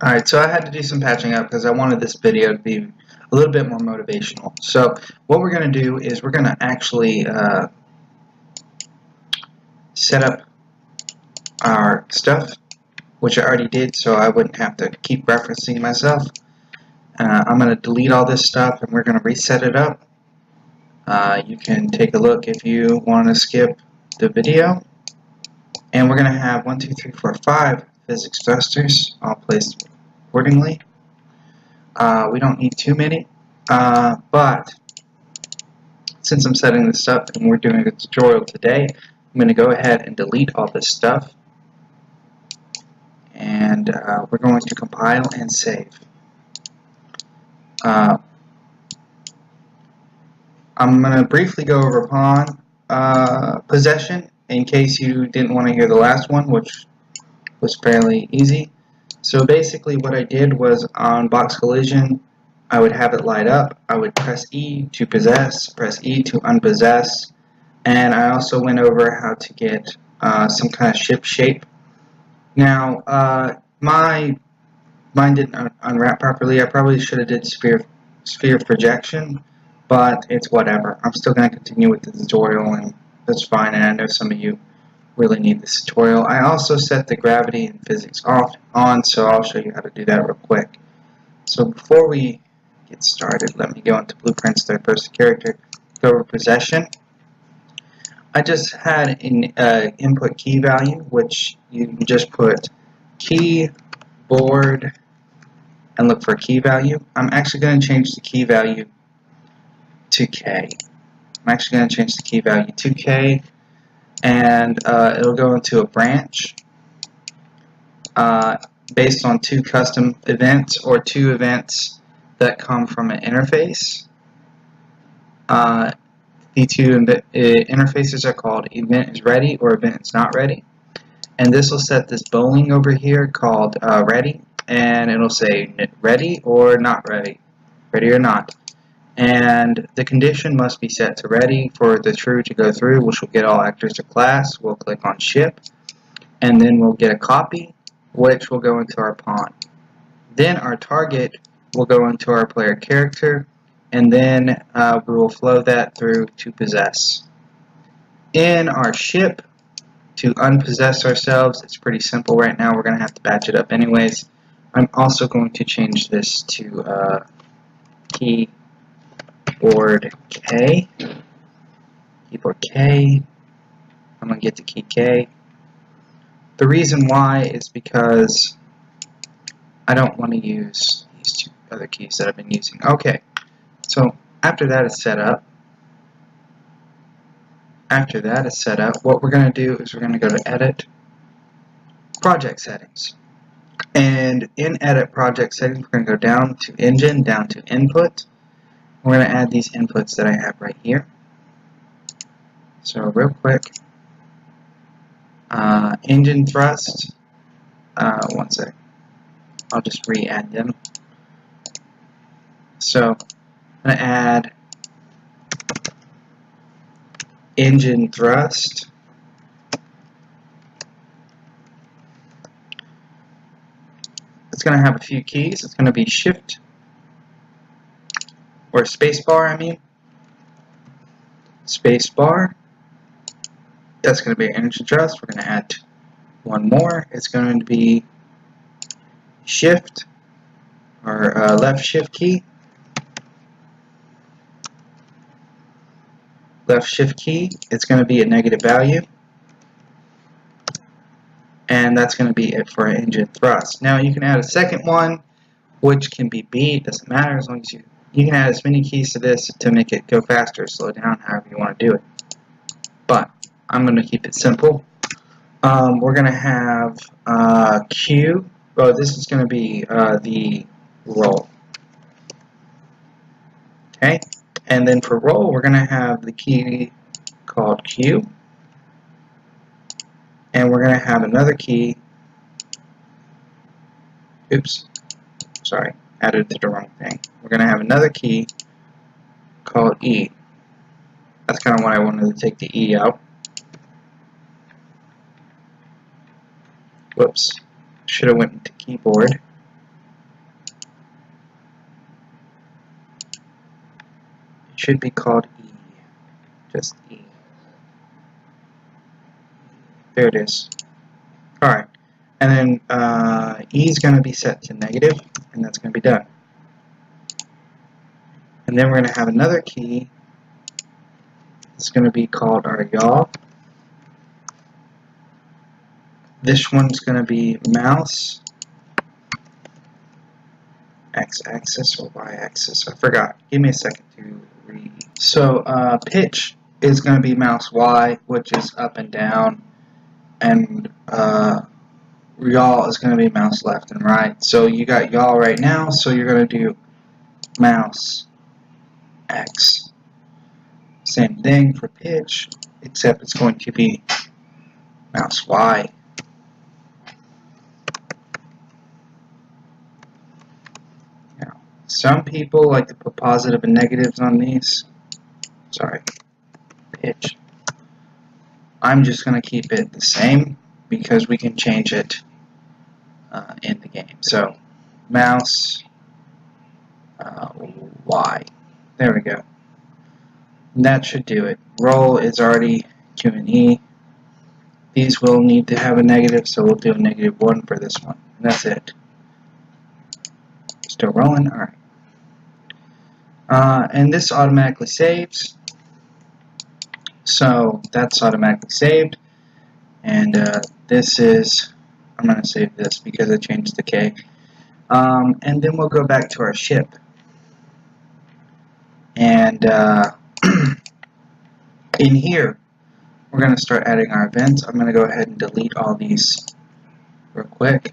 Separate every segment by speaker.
Speaker 1: Alright, so I had to do some patching up because I wanted this video to be a little bit more motivational. So what we're going to do is we're going to actually set up our stuff, which I already did, so I wouldn't have to keep referencing myself. I'm going to delete all this stuff and we're going to reset it up. You can take a look if you want to skip the video. And we're going to have 1, 2, 3, 4, 5 physics thrusters all placed accordingly. We don't need too many, but since I'm setting this up and we're doing a tutorial today, I'm going to go ahead and delete all this stuff, and we're going to compile and save. I'm going to briefly go over pawn possession in case you didn't want to hear the last one, which was fairly easy. So basically what I did was on box collision, I would have it light up. I would press E to possess, press E to unpossess, and I also went over how to get some kind of ship shape. Now, mine didn't unwrap properly. I probably should have did sphere projection, but it's whatever. I'm still going to continue with the tutorial, and that's fine, and I know some of you really need this tutorial. I also set the gravity and physics on, so I'll show you how to do that real quick. So before we get started, let me go into Blueprint's third-person character, go over possession. I just had an input key value, which you can just put keyboard and look for a key value. I'm actually going to change the key value to K. I'm actually going to change the key value to K, and it'll go into a branch based on 2 custom events or 2 events that come from an interface. The 2 interfaces are called event is ready or event is not ready, and this will set this bowling over here called ready, and it'll say ready or not ready, ready or not. And the condition must be set to ready for the true to go through, which will get all actors to class. We'll click on ship, and then we'll get a copy, which will go into our pawn. Then our target will go into our player character, and then we will flow that through to possess. In our ship, to unpossess ourselves, it's pretty simple right now. We're going to have to batch it up anyways. I'm also going to change this to keyboard K. Keyboard K. I'm going to get the key K. The reason why is because I don't want to use these 2 other keys that I've been using. Okay, so after that is set up, what we're going to do is we're going to go to Edit, Project Settings. And in Edit Project Settings, we're going to go down to Engine, down to Input. We're going to add these inputs that I have right here. So real quick, engine thrust, one sec, I'll just re-add them. So I'm going to add engine thrust, it's going to have a few keys. It's going to be shift, or spacebar, I mean. Spacebar. That's going to be engine thrust. We're going to add one more. It's going to be shift, or left shift key. Left shift key. It's going to be a negative value. And that's going to be it for engine thrust. Now you can add a second one, which can be B. It doesn't matter, as long as you can add as many keys to this to make it go faster or slow down, however you want to do it. But I'm going to keep it simple. We're going to have Q. Oh, this is going to be the roll. Okay, and then for roll, we're going to have the key called Q, and we're going to have another key. Oops, sorry, added the wrong thing. We're going to have another key called E. That's kind of why I wanted to take the E out. Whoops, should have went into keyboard. should be called E. Just E. There it is. Alright. And then E is going to be set to negative, and that's going to be done. And then we're going to have another key. It's going to be called our yaw. This one's going to be mouse, x-axis or y-axis. I forgot. Give me a second to read. So pitch is going to be mouse y, which is up and down, and yaw is going to be mouse left and right. So you got yaw right now, so you're going to do mouse x. Same thing for pitch, except it's going to be mouse y. Now, some people like to put positive and negatives on these. Sorry, pitch. I'm just going to keep it the same because we can change it in the game. So, mouse y. There we go. And that should do it. Roll is already Q and E. These will need to have a negative, so we'll do a -1 for this one. And that's it. Still rolling? Alright. And this automatically saves. So that's automatically saved. And this is, I'm going to save this because I changed the K. And then we'll go back to our ship. And in here, we're going to start adding our events. I'm going to go ahead and delete all these real quick.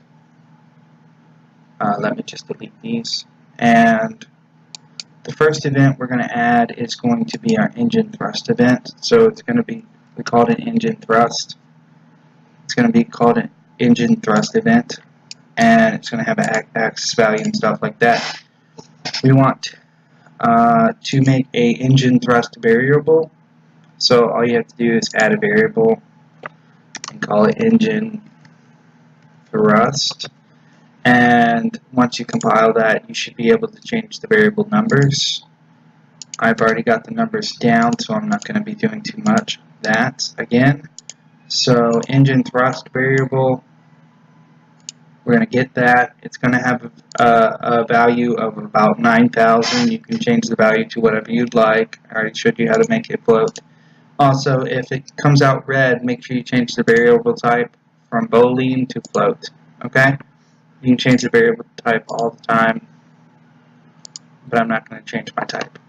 Speaker 1: Let me just delete these. And the first event we're going to add is going to be our engine thrust event. So it's going to be, we call it an engine thrust. It's going to be called an engine thrust event. And it's going to have an axis value and stuff like that. We want to make a engine thrust variable. So all you have to do is add a variable and call it engine thrust. And once you compile that, you should be able to change the variable numbers. I've already got the numbers down, so I'm not going to be doing too much of that again. So engine thrust variable, we're going to get that. It's going to have a value of about 9,000. You can change the value to whatever you'd like. I already showed you how to make it float. Also, if it comes out red, make sure you change the variable type from boolean to float. Okay? You can change the variable type all the time, but I'm not going to change my type.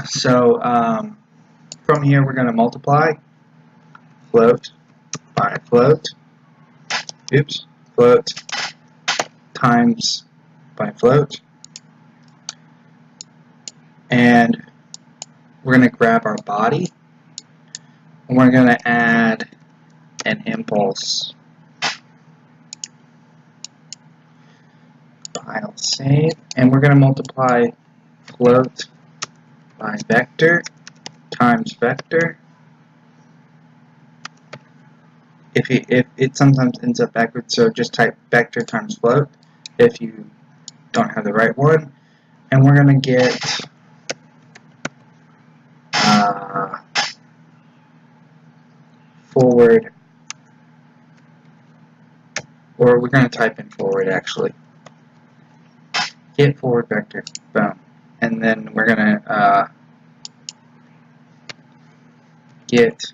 Speaker 1: So, from here we're going to multiply float by float, float times by float, and we're going to grab our body, and we're going to add an impulse. File save, and we're going to multiply float by vector times vector. If it sometimes ends up backwards, so just type vector times float if you don't have the right one, and we're going to get forward, or we're going to type in forward actually. Get forward vector, boom, and then we're going to get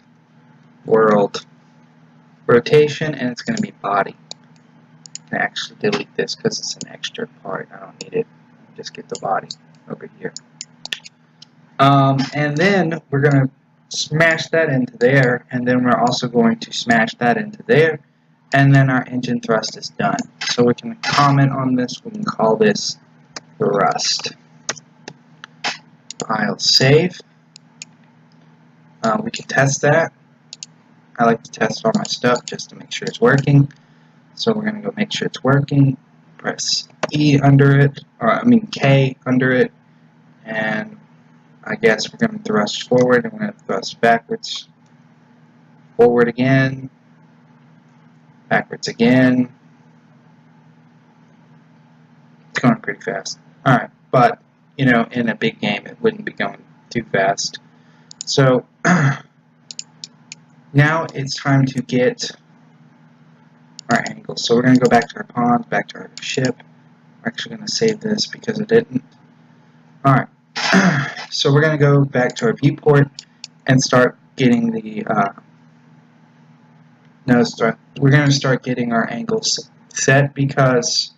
Speaker 1: world rotation, and it's going to be body. I'm going to actually delete this because it's an extra part. I don't need it. Just get the body over here. And then we're going to smash that into there, and then we're also going to smash that into there, and then our engine thrust is done. So we can comment on this. We can call this thrust. File save. We can test that. I like to test all my stuff just to make sure it's working. So we're going to go make sure it's working. Press E under it, or I mean K under it, and I guess we're going to thrust forward, and we're going to thrust backwards. Forward again. Backwards again. It's going pretty fast. Alright, but you know, in a big game, it wouldn't be going too fast. So now it's time to get our angles. So we're going to go back to our pond, back to our ship. We're actually going to save this because it didn't. Alright, so we're going to go back to our viewport and start getting the, we're going to start getting our angles set because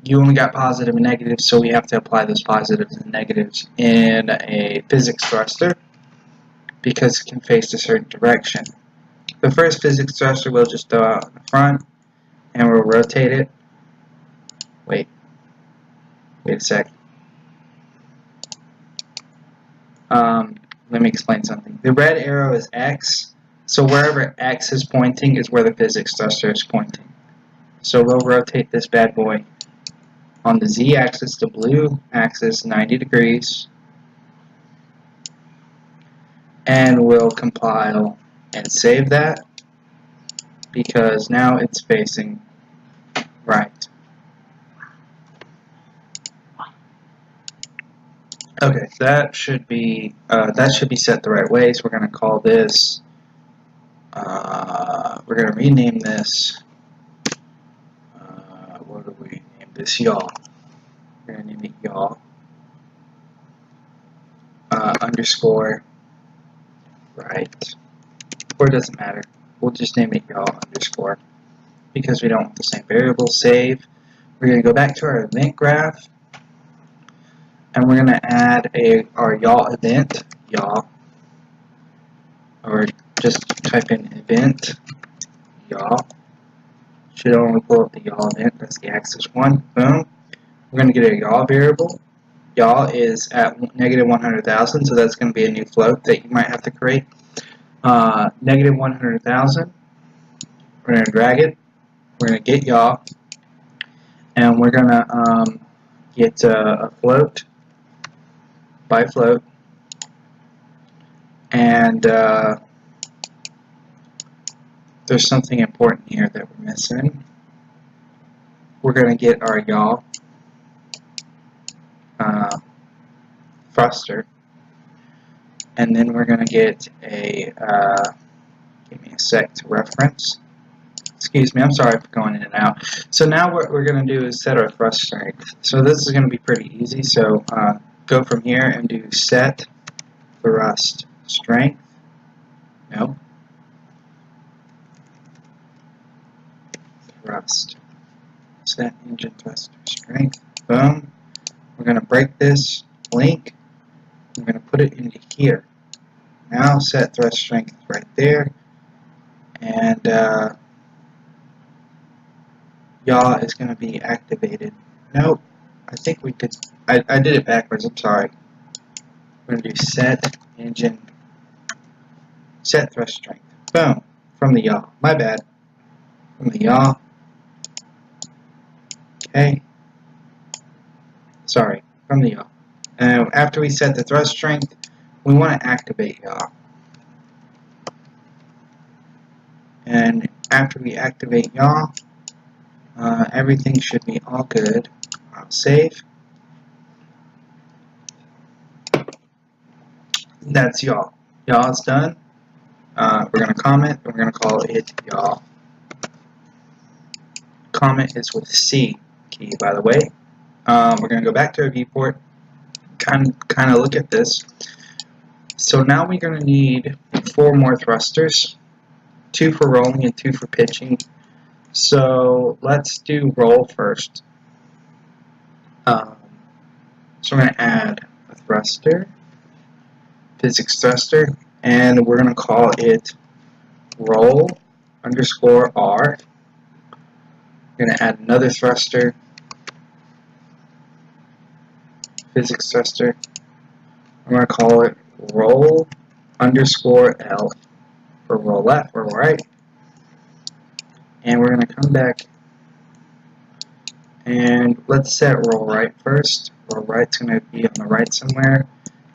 Speaker 1: you only got positive and negative, so we have to apply those positives and negatives in a physics thruster because it can face a certain direction. The first physics thruster we'll just throw out in the front and we'll rotate it. Wait a sec. Let me explain something. The red arrow is X, so wherever X is pointing is where the physics thruster is pointing. So we'll rotate this bad boy on the Z axis, the blue axis, 90 degrees, and we'll compile and save that because now it's facing right. Okay, that should be set the right way. So we're going to call this. We're going to rename this. What do we name this? Y'all. We're going to name it y'all. Underscore. Right. Or it doesn't matter. We'll just name it y'all underscore because we don't want the same variable. Save. We're going to go back to our event graph. And we're going to add our y'all event, y'all, or just type in event, y'all. Should only pull up the y'all event, that's the axis one, boom. We're going to get a y'all variable. Y'all is at negative 100,000, so that's going to be a new float that you might have to create. Negative 100,000, we're going to drag it, we're going to get y'all, and we're going to get a float by float, and there's something important here that we're missing. We're going to get our y'all thruster, and then we're going to get a give me a sec to reference. Excuse me, I'm sorry for going in and out. So now what we're going to do is set our thrust strength. So this is going to be pretty easy. So go from here and do set thrust strength. No. Thrust. Set engine thruster strength. Boom. We're going to break this link. We're going to put it into here. Now set thrust strength right there. And yaw is going to be activated. Nope. I think we did. I did it backwards. I'm sorry. We're going to do set engine, set thrust strength. Boom. From the yaw. My bad. From the yaw. Okay. Sorry. From the yaw. After we set the thrust strength, we want to activate yaw. And after we activate yaw, everything should be all good. I'll save. That's yaw. Yaw is done. We're going to comment, and we're going to call it yaw. Comment is with C key, by the way. We're going to go back to our viewport, kind of look at this. So now we're going to need 4 more thrusters, 2 for rolling and 2 for pitching. So let's do roll first. So we're going to add a thruster, physics thruster, and we're going to call it roll underscore R. We're going to add another thruster, physics thruster. I'm going to call it roll underscore L for roll left or right. And we're going to come back and let's set roll right first. Roll right's going to be on the right somewhere.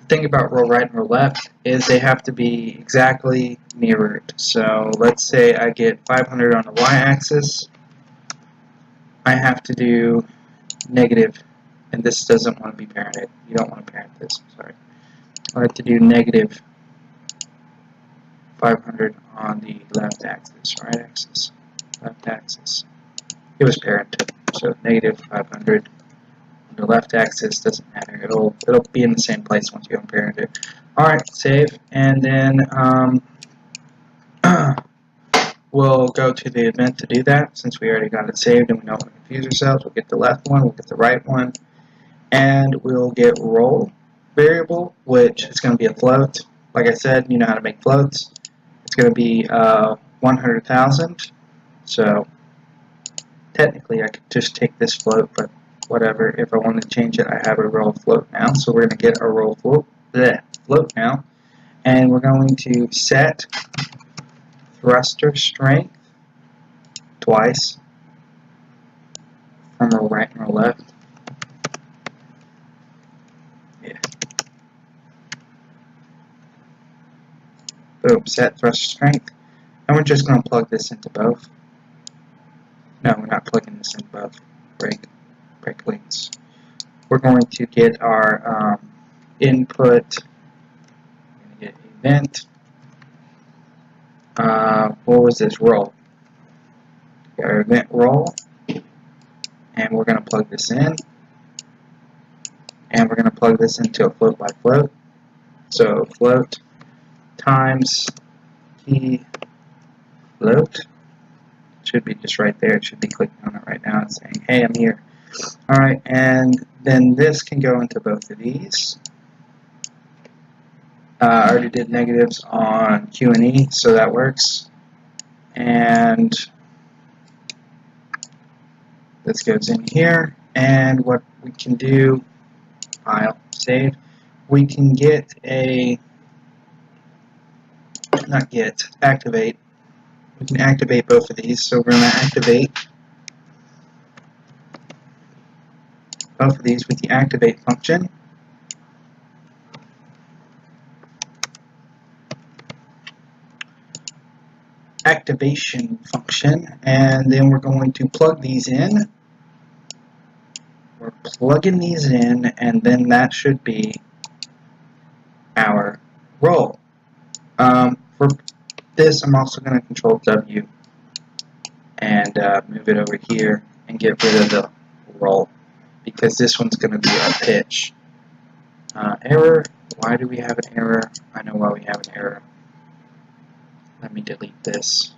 Speaker 1: The thing about roll right and roll left is they have to be exactly mirrored. So let's say I get 500 on the y-axis. I have to do negative and this doesn't want to be parented. You don't want to parent this, I'm sorry. I have to do negative 500 on the left axis, right axis, left axis. It was parented, so negative 500 on the left axis doesn't matter. It'll be in the same place once you unparent it. All right, save, and then we'll go to the event to do that. Since we already got it saved and we don't want to confuse ourselves, we'll get the left one, we'll get the right one, and we'll get roll variable, which is going to be a float. Like I said, you know how to make floats. It's going to be 100,000. So technically I could just take this float, but whatever. If I want to change it, I have a roll float now. So we're going to get a roll float now. And we're going to set thruster strength twice from our right and our left. Yeah. Boom, set thruster strength. And we're just going to plug this into both. No, we're not plugging this into both. Break links. We're going to get our input. We're going to get event. What was this? Roll. Our event roll. And we're going to plug this in. And we're going to plug this into a float by float. So float times key float. Should be just right there. It should be clicking on it right now and saying, hey, I'm here. Alright, and then this can go into both of these. I already did negatives on Q and E, so that works. And this goes in here. And what we can do, file, save, we can get a, activate. We can activate both of these. So we're going to activate both of these with the activate function. Activation function, and then we're going to plug these in. We're plugging these in, and then that should be our roll. For this, I'm also going to control W and move it over here and get rid of the roll, because this one's going to be our pitch. Error. Why do we have an error? I know why we have an error. Let me delete this.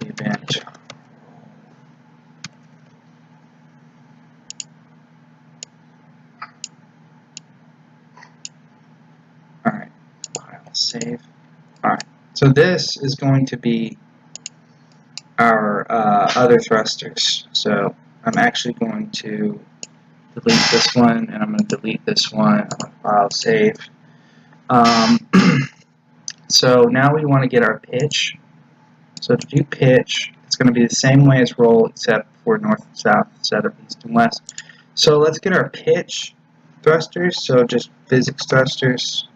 Speaker 1: Event. Alright, file, save. Alright, so this is going to be our other thrusters. So I'm actually going to delete this one, and I'm going to delete this one. I'm going to file, save. So now we want to get our pitch. So to do pitch, it's going to be the same way as roll, except for north and south instead of east and west. So let's get our pitch thrusters. So just physics thrusters.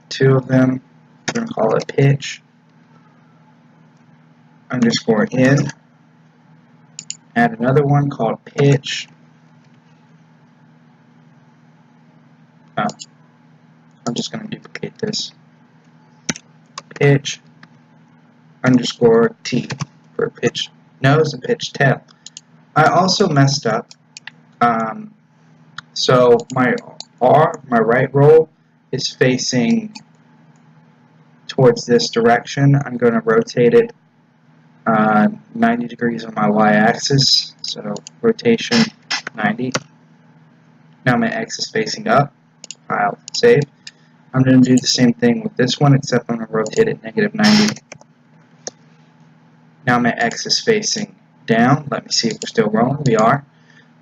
Speaker 1: 2 of them. We're going to call it pitch underscore in. Add another one called pitch. Oh, I'm just going to duplicate this. Pitch underscore T for pitch nose and pitch tail. I also messed up. So my right roll is facing towards this direction. I'm going to rotate it 90 degrees on my y-axis. So rotation 90. Now my X is facing up. File, save. I'm going to do the same thing with this one, except I'm going to rotate it negative 90. Now my X is facing down. Let me see if we're still rolling. We are.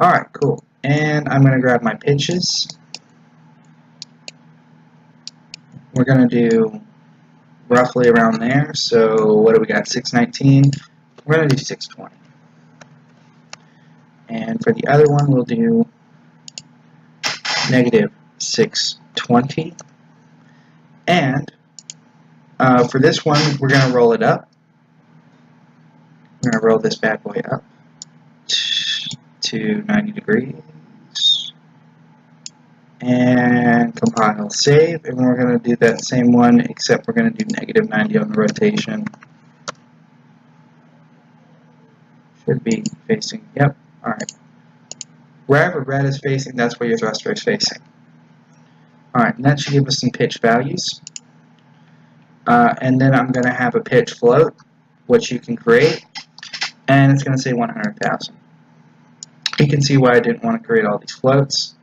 Speaker 1: Alright, cool. And I'm going to grab my pitches. We're going to do roughly around there. So what do we got? 619. We're going to do 620. And for the other one, we'll do negative 620. And for this one, we're going to roll it up. to roll this bad boy up to 90 degrees and compile save, and we're going to do that same one, except we're going to do negative 90 on the rotation. Should be facing, yep, alright. Wherever red is facing, that's where your thruster is facing. Alright, and that should give us some pitch values. And then I'm going to have a pitch float, which you can create, and it's going to say 100,000. You can see why I didn't want to create all these floats.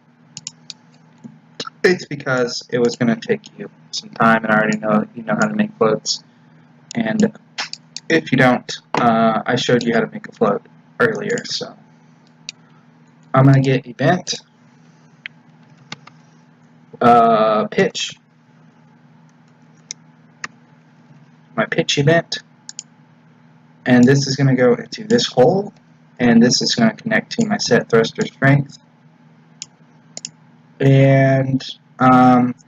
Speaker 1: It's because it was going to take you some time, and I already know you know how to make floats. And if you don't, I showed you how to make a float earlier. So I'm going to get event, pitch, my pitch event, and this is going to go into this hole, and this is going to connect to my set thruster strength. And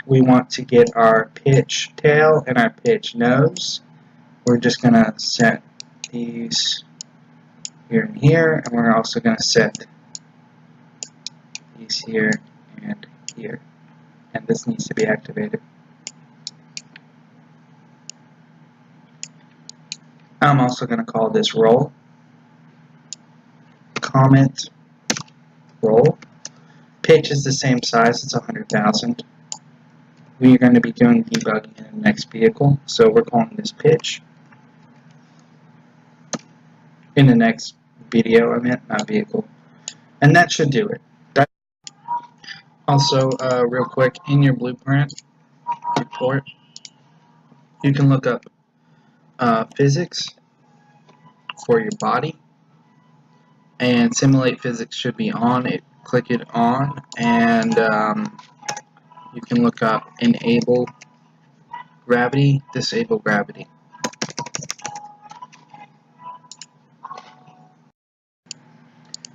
Speaker 1: we want to get our pitch tail and our pitch nose. We're just going to set these here and here, and we're also going to set these here and here. And this needs to be activated. I'm also going to call this roll. Comment roll. Pitch is the same size, it's 100,000. We are going to be doing debugging in the next vehicle, so we're calling this pitch. In the next video, I meant, not vehicle. And that should do it. Also, real quick, in your blueprint report, you can look up physics for your body, and simulate physics should be on it. Click it on, and you can look up enable gravity, disable gravity.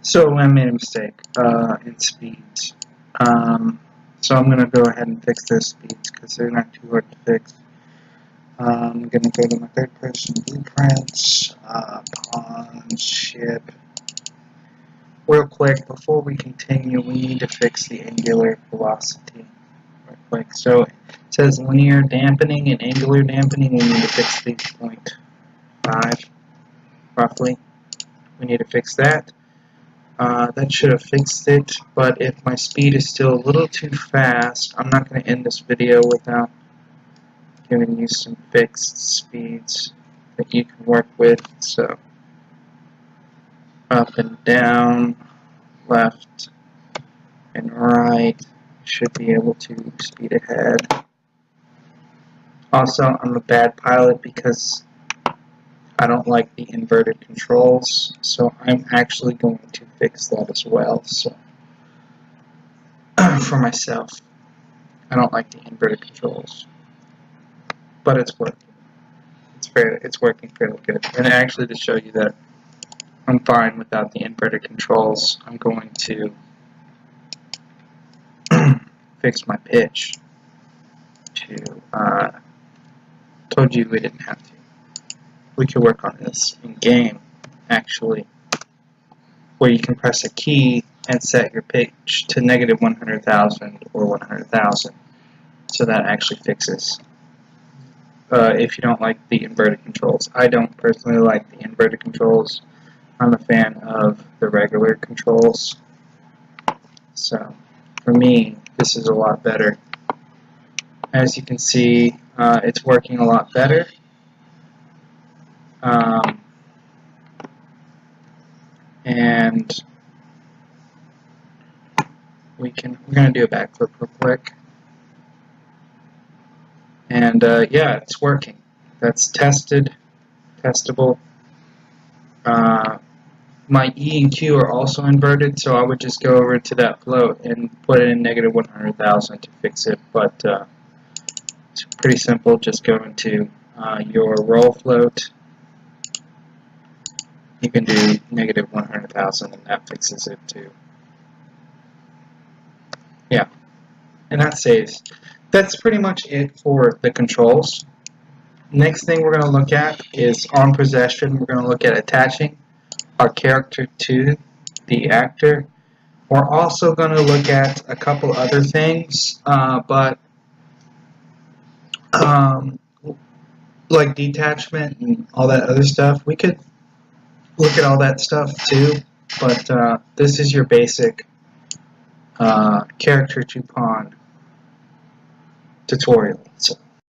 Speaker 1: So I made a mistake in speeds. So I'm going to go ahead and fix those speeds because they're not too hard to fix. I'm going to go to my third person blueprints, pawn, ship. Real quick, before we continue, we need to fix the angular velocity. Real quick. So it says linear dampening and angular dampening. We need to fix the 0.5 roughly. We need to fix that. That should have fixed it, but if my speed is still a little too fast, I'm not going to end this video without giving you some fixed speeds that you can work with. So up and down, left and right, should be able to speed ahead. Also, I'm a bad pilot because I don't like the inverted controls, so I'm actually going to fix that as well. So for myself, I don't like the inverted controls, but it's working. It's working fairly good. And actually, to show you that I'm fine without the inverted controls, I'm going to fix my pitch to, told you we didn't have to. We could work on this in game, actually, where you can press a key and set your pitch to negative 100,000 or 100,000. So that actually fixes if you don't like the inverted controls. I don't personally like the inverted controls. I'm a fan of the regular controls. So for me, this is a lot better. As you can see, it's working a lot better. And we're going to do a backflip real quick. And yeah, it's working. That's testable. My E and Q are also inverted, so I would just go over to that float and put it in negative 100,000 to fix it. But it's pretty simple. Just go into your roll float. You can do negative 100,000, and that fixes it too. Yeah, and that saves. That's pretty much it for the controls. Next thing we're going to look at is on possession. We're going to look at attaching. our character to the actor. We're also going to look at a couple other things, but like detachment and all that other stuff. We could look at all that stuff too, but this is your basic character to pawn tutorial. So